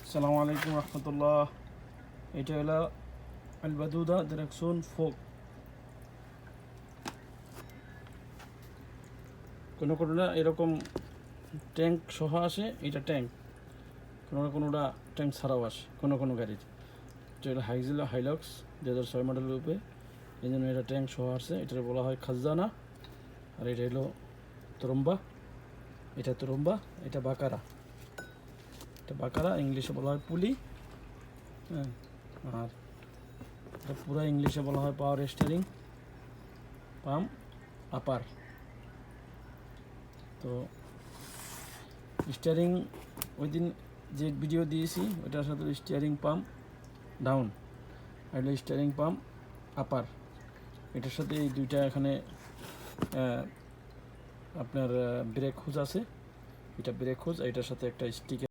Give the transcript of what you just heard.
আসসালামু আলাইকুম রহমতুল্লাহ। এটা হলো আলবাদুদা ডিরেকশন ফোক। কোনো কোনোটা এরকম ট্যাঙ্ক সহ আসে, এটা ট্যাঙ্ক। কোনোটা ট্যাঙ্ক ছাড়াও আসে কোনো গাড়ির। এটা হলো হাইজিল হাইলক্স 2006 মডেলের উপরে, এই জন্য এটা ট্যাঙ্ক সহ আসে। এটা বলা হয় খাজানা। আর এটা হলো তরম্বা, এটা বাকারা। এটা বাকারা, ইংলিশে বলা হয় পুলি। হ্যাঁ, আর এটা পুরো ইংলিশে বলা হয় পাওয়ার স্টিয়ারিং পাম্প আপার। তো স্টিয়ারিং ওই দিন যে ভিডিও দিয়েছি ওটার সাথে স্টিয়ারিং পাম্প ডাউন, আর স্টিয়ারিং পাম্প আপার। এটার সাথে এই দুইটা এখানে আপনার ব্রেক হুজ আছে। এটা ব্রেক হুজ, এটার সাথে একটা স্টিকার